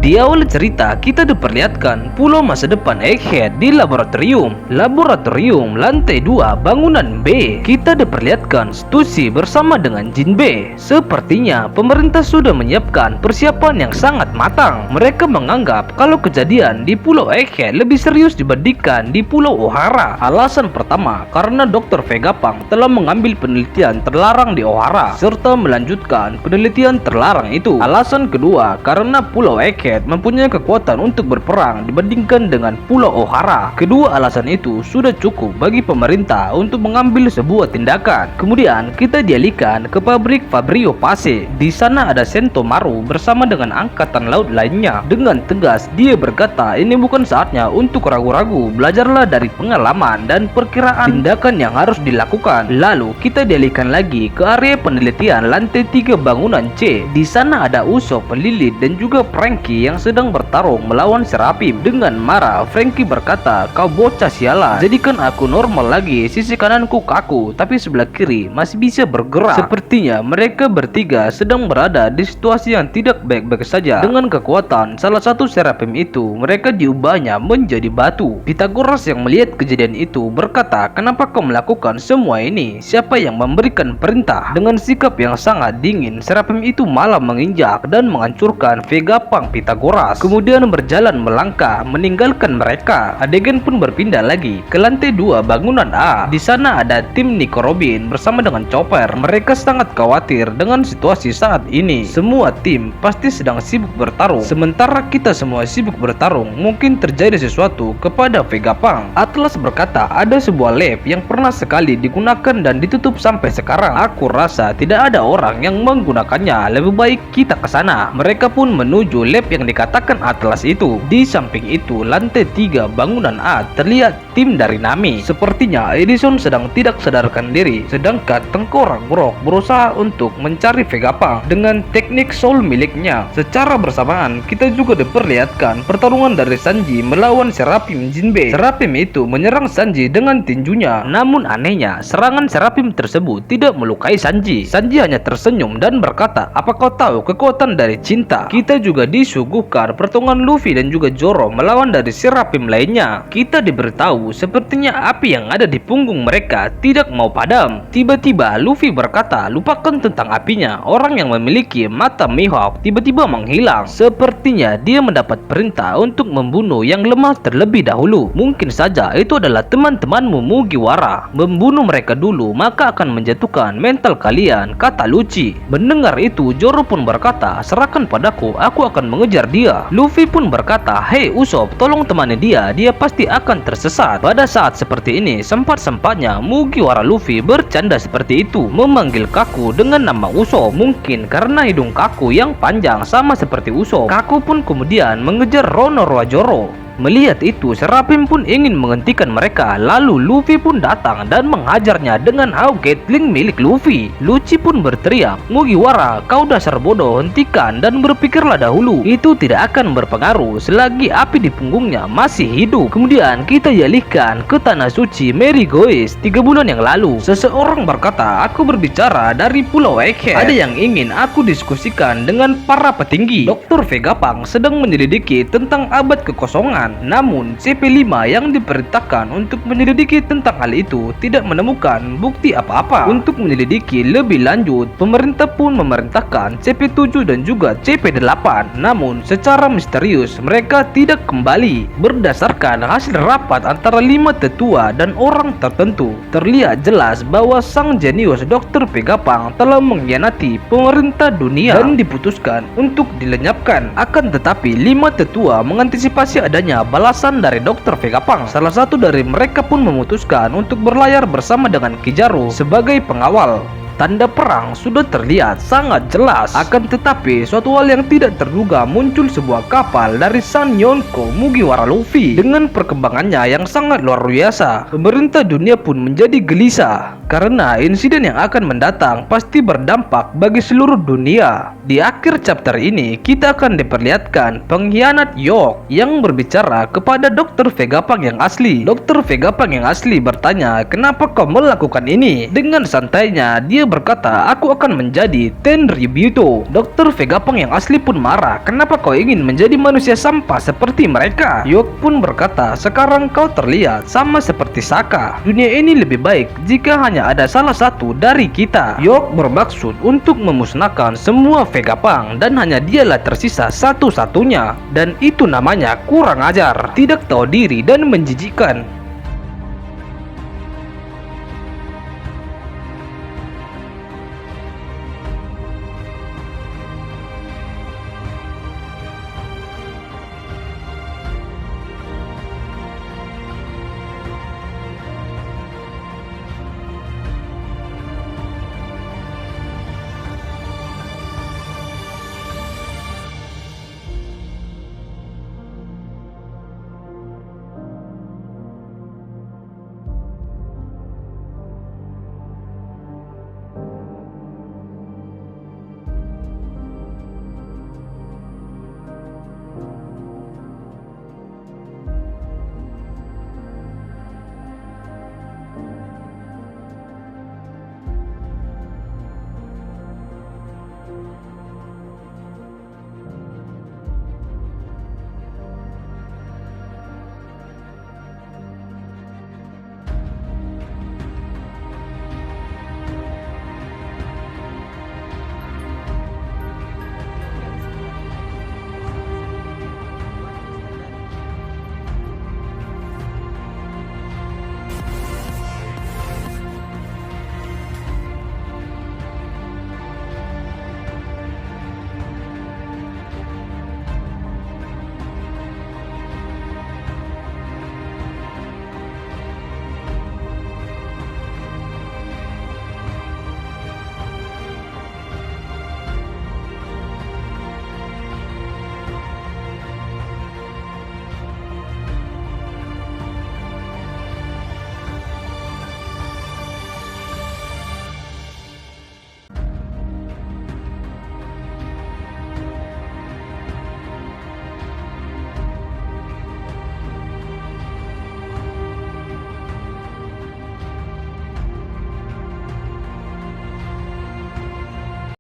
Di awal cerita, kita diperlihatkan pulau masa depan Egghead di laboratorium. Laboratorium lantai 2 bangunan B. Kita diperlihatkan Stussy bersama dengan Jin B. Sepertinya pemerintah sudah menyiapkan persiapan yang sangat matang. Mereka menganggap kalau kejadian di pulau Egghead lebih serius dibandingkan di pulau Ohara. Alasan pertama, karena Dr. Vegapunk telah mengambil penelitian terlarang di Ohara serta melanjutkan penelitian terlarang itu. Alasan kedua, karena pulau Egghead mempunyai kekuatan untuk berperang dibandingkan dengan pulau Ohara. Kedua alasan itu sudah cukup bagi pemerintah untuk mengambil sebuah tindakan. Kemudian kita dialihkan ke pabrik Fabrio Pace. Di sana ada Sentomaru bersama dengan angkatan laut lainnya. Dengan tegas dia berkata, ini bukan saatnya untuk ragu-ragu. Belajarlah dari pengalaman dan perkiraan tindakan yang harus dilakukan. Lalu kita dialihkan lagi ke area penelitian lantai 3 bangunan C. Di sana ada Usopp, Lilith dan juga Franky yang sedang bertarung melawan Serapim. Dengan marah, Franky berkata, kau bocah sialan, jadikan aku normal lagi. Sisi kananku kaku, tapi sebelah kiri masih bisa bergerak. Sepertinya mereka bertiga sedang berada di situasi yang tidak baik-baik saja. Dengan kekuatan salah satu Serapim itu, mereka diubahnya menjadi batu. Pythagoras yang melihat kejadian itu berkata, kenapa kau melakukan semua ini? Siapa yang memberikan perintah? Dengan sikap yang sangat dingin, Serapim itu malah menginjak dan menghancurkan Vegapunk Pythagoras, kemudian berjalan melangkah meninggalkan mereka. Adegan pun berpindah lagi ke lantai 2 bangunan A. Di sana ada tim Nico Robin bersama dengan Chopper. Mereka sangat khawatir dengan situasi saat ini. Semua tim pasti sedang sibuk bertarung. Sementara kita semua sibuk bertarung, mungkin terjadi sesuatu kepada Vegapunk. Atlas berkata, ada sebuah lab yang pernah sekali digunakan dan ditutup sampai sekarang. Aku rasa tidak ada orang yang menggunakannya. Lebih baik kita ke sana. Mereka pun menuju lab yang dikatakan Atlas itu. Di samping itu, lantai 3 bangunan A terlihat tim dari Nami. Sepertinya Edison sedang tidak sadarkan diri, sedangkan Tengkorak Brok berusaha untuk mencari Vegapunk dengan teknik soul miliknya. Secara bersamaan, kita juga diperlihatkan pertarungan dari Sanji melawan Serapim Jinbe. Serapim itu menyerang Sanji dengan tinjunya. Namun anehnya, serangan Serapim tersebut tidak melukai Sanji. Sanji hanya tersenyum dan berkata, apa kau tahu kekuatan dari cinta? Kita juga disuguhkan pertarungan Luffy dan juga Zoro melawan dari Serapim lainnya. Kita diberitahu sepertinya api yang ada di punggung mereka tidak mau padam. Tiba-tiba Luffy berkata, lupakan tentang apinya. Orang yang memiliki mata Mihawk tiba-tiba menghilang. Sepertinya dia mendapat perintah untuk membunuh yang lemah terlebih dahulu. Mungkin saja itu adalah teman-temanmu Mugiwara. Membunuh mereka dulu maka akan menjatuhkan mental kalian, kata Lucci. Mendengar itu, Zoro pun berkata, serahkan padaku, aku akan mengejar dia. Luffy pun berkata, hei Usopp, tolong temani dia pasti akan tersesat. Pada saat seperti ini, sempat-sempatnya Mugiwara Luffy bercanda seperti itu, memanggil Kaku dengan nama Usopp. Mungkin karena hidung Kaku yang panjang sama seperti Usopp, Kaku pun kemudian mengejar Roronoa Zoro. Melihat itu, Serapim pun ingin menghentikan mereka. Lalu Luffy pun datang dan menghajarnya dengan Hawk Gatling milik Luffy. Lucci pun berteriak, Mugiwara, kau dasar bodoh, hentikan dan berpikirlah dahulu. Itu tidak akan berpengaruh selagi api di punggungnya masih hidup. Kemudian kita dialihkan ke tanah suci Marygoes 3 bulan yang lalu. Seseorang berkata, aku berbicara dari Pulau Egghead. Ada yang ingin aku diskusikan dengan para petinggi. Dr. Vegapunk sedang menyelidiki tentang abad kekosongan. Namun CP5 yang diperintahkan untuk menyelidiki tentang hal itu tidak menemukan bukti apa-apa. Untuk menyelidiki lebih lanjut, pemerintah pun memerintahkan CP7 dan juga CP8. Namun secara misterius mereka tidak kembali. Berdasarkan hasil rapat antara 5 tetua dan orang tertentu, terlihat jelas bahwa sang jenius Dr. Vegapunk telah mengkhianati pemerintah dunia dan diputuskan untuk dilenyapkan. Akan tetapi 5 tetua mengantisipasi adanya balasan dari Dr. Vegapunk. Salah satu dari mereka pun memutuskan untuk berlayar bersama dengan Kizaru sebagai pengawal. Tanda perang sudah terlihat sangat jelas. Akan tetapi suatu hal yang tidak terduga, muncul sebuah kapal dari San Yonko Mugiwara Luffy. Dengan perkembangannya yang sangat luar biasa, pemerintah dunia pun menjadi gelisah karena insiden yang akan mendatang pasti berdampak bagi seluruh dunia. Di akhir chapter ini kita akan diperlihatkan pengkhianat York yang berbicara kepada Dr. Vegapunk yang asli. Dr. Vegapunk yang asli bertanya, kenapa kau melakukan ini? Dengan santainya dia berkata, aku akan menjadi Tenryubyuto. Dokter Vegapunk yang asli pun marah, kenapa kau ingin menjadi manusia sampah seperti mereka? Yok pun berkata, sekarang kau terlihat sama seperti Saka. Dunia ini lebih baik jika hanya ada salah satu dari kita. Yok bermaksud untuk memusnahkan semua Vegapunk dan hanya dialah tersisa satu-satunya. Dan itu namanya kurang ajar, tidak tahu diri dan menjijikkan.